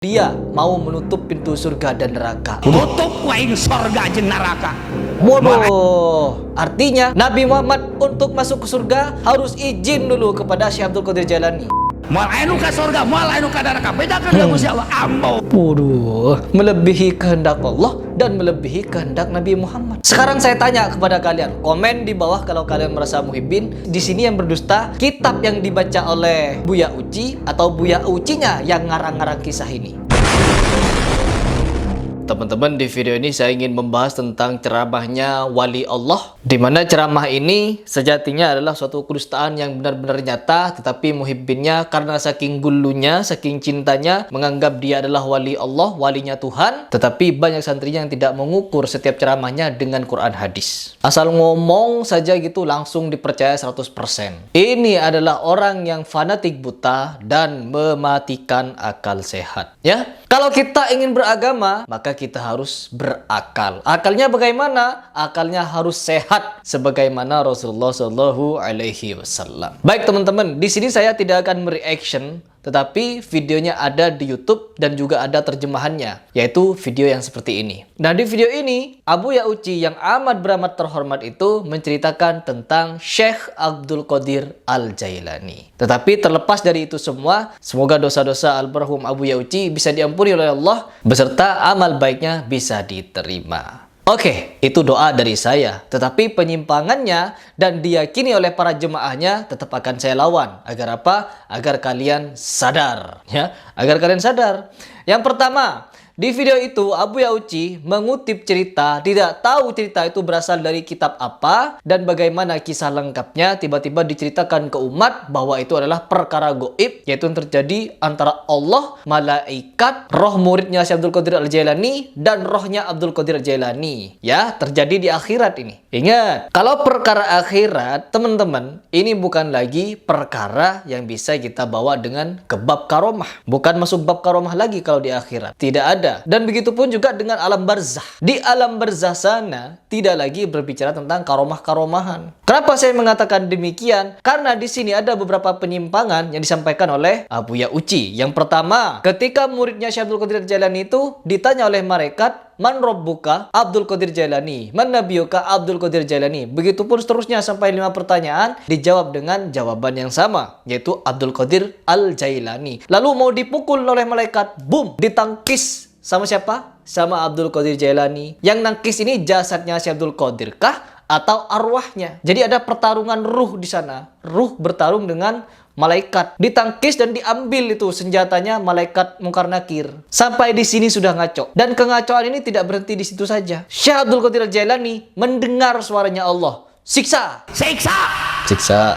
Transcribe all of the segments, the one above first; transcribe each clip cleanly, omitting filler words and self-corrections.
Dia mau menutup pintu surga dan neraka. Tutup waing surga jeung neraka. Bodoh. Artinya Nabi Muhammad untuk masuk ke surga harus izin dulu kepada Syekh Abdul Qadir Jailani. Moal anu ka surga, moal anu ka neraka. Bedakan dengan Gusti Allah. Ambo. Waduh, melebihi kehendak Allah dan melebihi kehendak Nabi Muhammad. Sekarang saya tanya kepada kalian, komen di bawah kalau kalian merasa muhibbin. Di sini yang berdusta, kitab yang dibaca oleh Buya Uci atau Buya Ucinya yang ngarang-ngarang kisah ini. Teman-teman, di video ini saya ingin membahas tentang ceramahnya wali Allah, di mana ceramah ini sejatinya adalah suatu kedustaan yang benar-benar nyata, tetapi muhibbinnya karena saking gulunya, saking cintanya menganggap dia adalah wali Allah, walinya Tuhan, tetapi banyak santrinya yang tidak mengukur setiap ceramahnya dengan Quran hadis. Asal ngomong saja gitu langsung dipercaya 100%. Ini adalah orang yang fanatik buta dan mematikan akal sehat. Ya, kalau kita ingin beragama, maka kita harus berakal. Akalnya bagaimana? Akalnya harus sehat sebagaimana Rasulullah Shallallahu Alaihi Wasallam. Baik teman-teman, di sini saya tidak akan mereaction, tetapi videonya ada di YouTube dan juga ada terjemahannya, yaitu video yang seperti ini. Nah, di video ini Buya Uci yang beramat terhormat itu menceritakan tentang Syekh Abdul Qadir Al-Jailani. Tetapi terlepas dari itu semua, semoga dosa-dosa almarhum Buya Uci bisa diampuni oleh Allah beserta amal baiknya bisa diterima. Oke, itu doa dari saya. Tetapi penyimpangannya dan diyakini oleh para jemaahnya tetap akan saya lawan. Agar apa? Agar kalian sadar. Ya, agar kalian sadar. Yang pertama, di video itu Buya Uci mengutip cerita, tidak tahu cerita itu berasal dari kitab apa dan bagaimana kisah lengkapnya tiba-tiba diceritakan ke umat bahwa itu adalah perkara goib, yaitu yang terjadi antara Allah, malaikat, roh muridnya Syekh Abdul Qadir Al-Jailani dan rohnya Abdul Qadir Jailani. Ya, terjadi di akhirat ini. Ingat, kalau perkara akhirat, teman-teman, ini bukan lagi perkara yang bisa kita bawa dengan ke bab karomah. Bukan masuk bab karomah lagi kalau di akhirat. Tidak ada. Dan begitu pun juga dengan alam barzah. Di alam barzah sana tidak lagi berbicara tentang karomah-karomahan. Kenapa saya mengatakan demikian? Karena di sini ada beberapa penyimpangan yang disampaikan oleh Buya Uci. Yang pertama, ketika muridnya Syekh Abdul Qadir Jailani itu ditanya oleh malaikat, "Man Rabbuka?" Abdul Qadir Jailani. "Man Nabiyuka?" Abdul Qadir Jailani. Begitupun seterusnya sampai 5 pertanyaan dijawab dengan jawaban yang sama, yaitu Abdul Qadir Al-Jailani. Lalu mau dipukul oleh malaikat, boom, ditangkis. Sama siapa? Sama Abdul Qadir Jailani. Yang nangkis ini jasadnya Syekh Abdul Qadir kah atau arwahnya? Jadi ada pertarungan ruh di sana. Ruh bertarung dengan malaikat. Ditangkis dan diambil itu senjatanya malaikat Munkar Nakir. Sampai di sini sudah ngaco. Dan kengacoan ini tidak berhenti di situ saja. Syekh Abdul Qadir Jailani mendengar suaranya Allah. Siksa. Siksa. Siksa.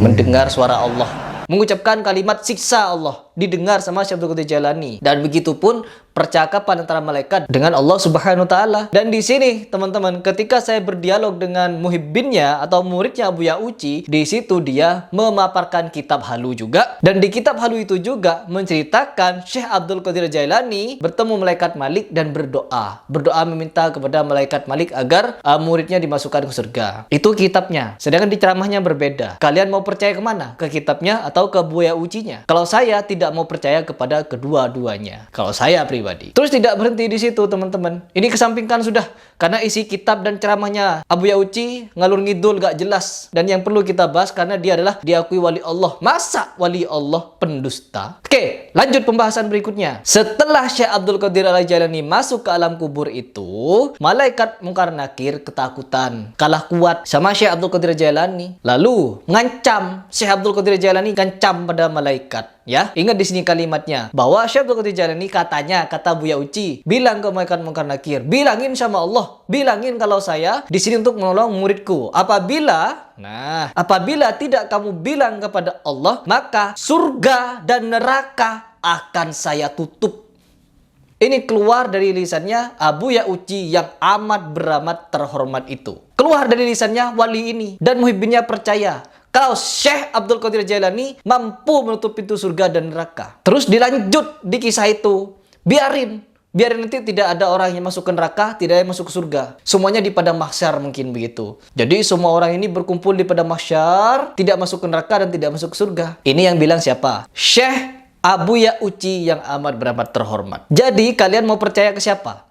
Mendengar suara Allah. Mengucapkan kalimat siksa Allah didengar sama Syekh Abdul Qadir Jailani. Dan begitu pun percakapan antara malaikat dengan Allah Subhanahu wa taala. Dan di sini teman-teman, ketika saya berdialog dengan muhibbinnya atau muridnya Buya Uci, di situ dia memaparkan kitab halu juga. Dan di kitab halu itu juga menceritakan Syekh Abdul Qadir Jailani bertemu malaikat Malik dan berdoa. Berdoa meminta kepada malaikat Malik agar muridnya dimasukkan ke surga. Itu kitabnya. Sedangkan di ceramahnya berbeda. Kalian mau percaya kemana? Ke kitabnya atau ke Buya Ucinya? Kalau saya tidak mau percaya kepada kedua-duanya. Kalau saya pribadi. Terus tidak berhenti di situ teman-teman. Ini kesampingkan sudah. Karena isi kitab dan ceramahnya Buya Uci ngalur ngidul gak jelas. Dan yang perlu kita bahas karena dia adalah diakui wali Allah. Masa wali Allah pendusta? Oke, lanjut pembahasan berikutnya. Setelah Syekh Abdul Qadir Al-Jailani masuk ke alam kubur itu, malaikat Munkar Nakir ketakutan. Kalah kuat sama Syekh Abdul Qadir Jailani. Lalu ngancam Syekh Abdul Qadir Jailani, ngancam pada malaikat. Ya, ingat di sini kalimatnya bahwa Syekh Abdul Qadir Jailani katanya, kata Buya Uci, bilang ke malaikat Munkar Nakir, bilangin sama Allah, bilangin kalau saya di sini untuk menolong muridku. Apabila tidak kamu bilang kepada Allah, maka surga dan neraka akan saya tutup. Ini keluar dari lisannya Buya Uci yang beramat terhormat itu. Keluar dari lisannya wali ini dan muhibbinnya percaya kalau Syekh Abdul Qadir Jailani mampu menutup pintu surga dan neraka. Terus dilanjut di kisah itu. Biarin nanti tidak ada orang yang masuk ke neraka, tidak ada yang masuk ke surga. Semuanya di padang mahsyar mungkin begitu. Jadi semua orang ini berkumpul di padang mahsyar, tidak masuk ke neraka dan tidak masuk ke surga. Ini yang bilang siapa? Syekh Abuya Uci yang beramat terhormat. Jadi kalian mau percaya ke siapa?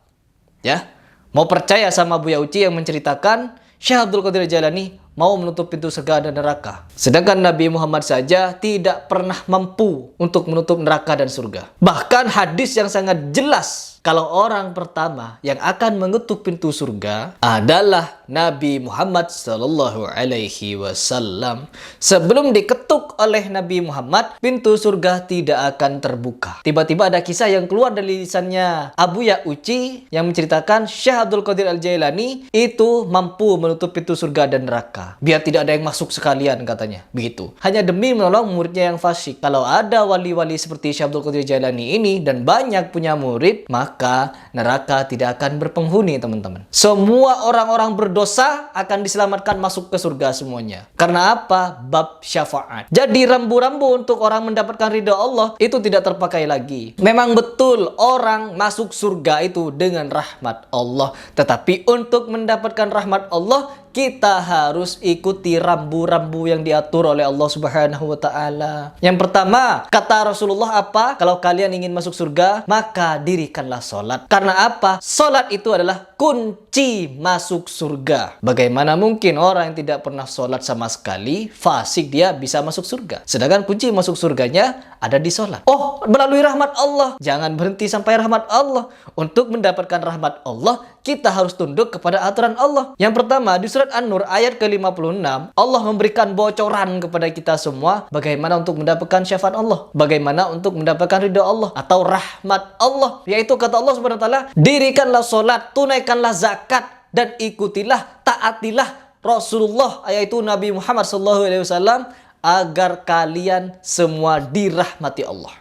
Ya, mau percaya sama Buya Uci yang menceritakan Syekh Abdul Qadir Jailani mau menutup pintu surga dan neraka. Sedangkan Nabi Muhammad saja tidak pernah mampu untuk menutup neraka dan surga. Bahkan hadis yang sangat jelas kalau orang pertama yang akan mengetuk pintu surga adalah Nabi Muhammad Sallallahu Alaihi Wasallam. Sebelum diketuk oleh Nabi Muhammad, pintu surga tidak akan terbuka. Tiba-tiba ada kisah yang keluar dari lisannya Abuya Uci yang menceritakan Syekh Abdul Qadir Al-Jailani itu mampu menutup pintu surga dan neraka. Biar tidak ada yang masuk sekalian katanya. Begitu. Hanya demi menolong muridnya yang fasik. Kalau ada wali-wali seperti Syekh Abdul Qadir Jailani ini dan banyak punya murid, maka neraka tidak akan berpenghuni, teman-teman. Semua orang-orang berdosa akan diselamatkan masuk ke surga semuanya. Karena apa? Bab syafaat. Jadi rambu-rambu untuk orang mendapatkan ridha Allah itu tidak terpakai lagi. Memang betul orang masuk surga itu dengan rahmat Allah. Tetapi untuk mendapatkan rahmat Allah, kita harus ikuti rambu-rambu yang diatur oleh Allah Subhanahu wa taala. Yang pertama, kata Rasulullah apa? Kalau kalian ingin masuk surga, maka dirikanlah sholat. Karena apa? Sholat itu adalah kunci masuk surga. Bagaimana mungkin orang yang tidak pernah sholat sama sekali, fasik dia bisa masuk surga? Sedangkan kunci masuk surganya ada di sholat. Oh, melalui rahmat Allah. Jangan berhenti sampai rahmat Allah. Untuk mendapatkan rahmat Allah, kita harus tunduk kepada aturan Allah. Yang pertama, di surat An-Nur ayat ke-56, Allah memberikan bocoran kepada kita semua bagaimana untuk mendapatkan syafaat Allah, bagaimana untuk mendapatkan ridha Allah atau rahmat Allah. Yaitu kata Allah Subhanahu wa taala, dirikanlah sholat, tunaikanlah zakat, dan ikutilah, taatilah Rasulullah, yaitu Nabi Muhammad SAW, agar kalian semua dirahmati Allah.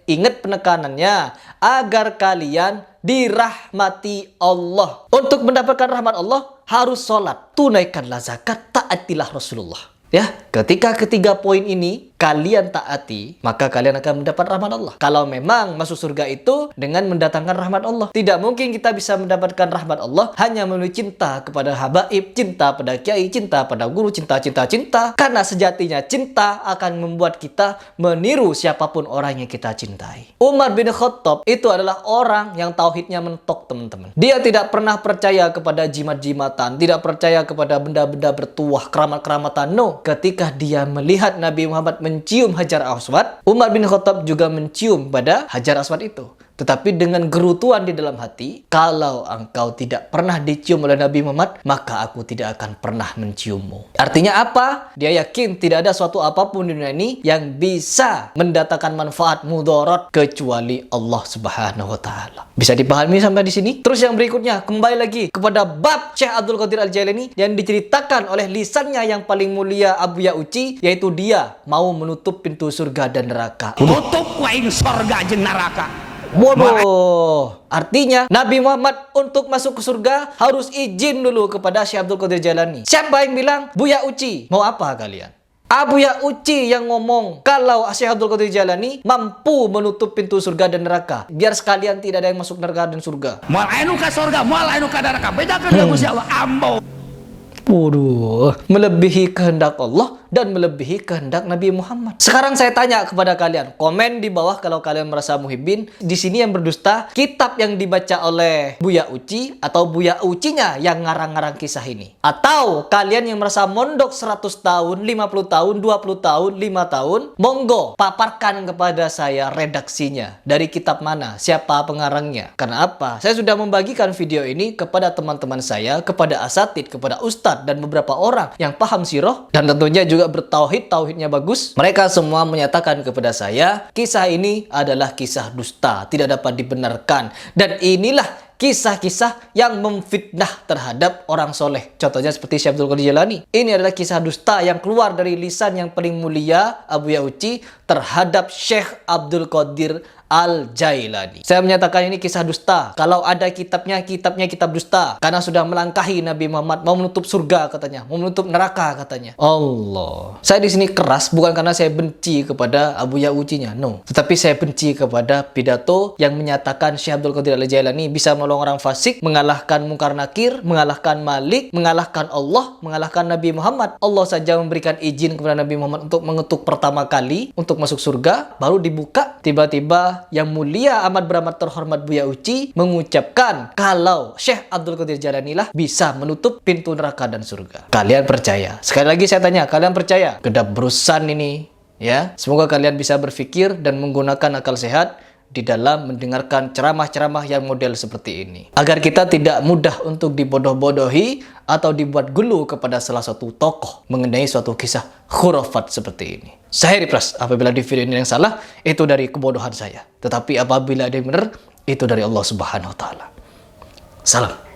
Ingat penekanannya, agar kalian dirahmati Allah. Untuk mendapatkan rahmat Allah, harus sholat, tunaikanlah zakat, taatilah Rasulullah. Ya, ketika ketiga poin ini kalian taati, maka kalian akan mendapat rahmat Allah. Kalau memang masuk surga itu dengan mendatangkan rahmat Allah. Tidak mungkin kita bisa mendapatkan rahmat Allah hanya melalui cinta kepada habaib, cinta pada kiai, cinta pada guru, cinta. Karena sejatinya cinta akan membuat kita meniru siapapun orang yang kita cintai. Umar bin Khattab itu adalah orang yang tauhidnya mentok, teman-teman. Dia tidak pernah percaya kepada jimat-jimatan, tidak percaya kepada benda-benda bertuah, keramat-keramatan. No. Ketika dia melihat Nabi Muhammad mencium Hajar Aswad, Umar bin Khattab juga mencium pada Hajar Aswad itu. Tetapi dengan gerutuan di dalam hati, kalau engkau tidak pernah dicium oleh Nabi Muhammad, maka aku tidak akan pernah menciummu. Artinya apa? Dia yakin tidak ada suatu apapun di dunia ini yang bisa mendatangkan manfaat mudarat kecuali Allah Subhanahu wa taala. Bisa dipahami sampai di sini? Terus yang berikutnya, kembali lagi kepada bab Syekh Abdul Qadir Al-Jailani yang diceritakan oleh lisannya yang paling mulia Abuya Uci, yaitu dia mau menutup pintu surga dan neraka. Tutup waing sorga jeung neraka. Waduh, artinya Nabi Muhammad untuk masuk ke surga harus izin dulu kepada Syekh Abdul Qadir Jailani. Siapa yang bilang? Buya Uci. Mau apa kalian? Abuya Uci yang ngomong kalau Syekh Abdul Qadir Jailani mampu menutup pintu surga dan neraka. Biar sekalian tidak ada yang masuk neraka dan surga. Moal anu ka sorga, moal anu ka neraka. Bedakan dengan Gusti Allah. Ambo. Waduh, melebihi kehendak Allah dan melebihi kehendak Nabi Muhammad. Sekarang saya tanya kepada kalian, komen di bawah kalau kalian merasa muhibbin. Di sini yang berdusta, kitab yang dibaca oleh Buya Uci atau Buya Ucinya yang ngarang-ngarang kisah ini. Atau kalian yang merasa mondok 100 tahun, 50 tahun, 20 tahun, 5 tahun, monggo paparkan kepada saya redaksinya. Dari kitab mana? Siapa pengarangnya? Karena apa? Saya sudah membagikan video ini kepada teman-teman saya, kepada asatid, kepada ustadz, dan beberapa orang yang paham sirah dan tentunya juga bertauhid, tauhidnya bagus. Mereka semua menyatakan kepada saya, kisah ini adalah kisah dusta, tidak dapat dibenarkan. Dan inilah kisah-kisah yang memfitnah terhadap orang soleh. Contohnya seperti Syekh Abdul Qadir Jailani. Ini adalah kisah dusta yang keluar dari lisan yang paling mulia Abuya Uci terhadap Syekh Abdul Qadir Al-Jailani. Saya menyatakan ini kisah dusta. Kalau ada kitabnya kitab dusta. Karena sudah melangkahi Nabi Muhammad, mau menutup surga katanya, mau menutup neraka katanya. Allah. Saya di sini keras bukan karena saya benci kepada Abu Ya'ujinya, no. Tetapi saya benci kepada pidato yang menyatakan Syekh Abdul Qadir Al-Jailani bisa menolong orang fasik, mengalahkan Munkar Nakir, mengalahkan Malik, mengalahkan Allah, mengalahkan Nabi Muhammad. Allah saja memberikan izin kepada Nabi Muhammad untuk mengetuk pertama kali untuk masuk surga, baru dibuka. Tiba-tiba yang mulia amat beramat terhormat Buya Uci mengucapkan kalau Syekh Abdul Qadir Jailani lah bisa menutup pintu neraka dan surga. Kalian percaya? Sekali lagi saya tanya, kalian percaya? Kedap berusan ini, ya. Semoga kalian bisa berpikir dan menggunakan akal sehat di dalam mendengarkan ceramah-ceramah yang model seperti ini. Agar kita tidak mudah untuk dibodoh-bodohi atau dibuat gulu kepada salah satu tokoh mengenai suatu kisah khurafat seperti ini. Saya Ripras, apabila di video ini yang salah, itu dari kebodohan saya. Tetapi apabila ada yang benar, itu dari Allah Subhanahu wa Ta'ala. Salam.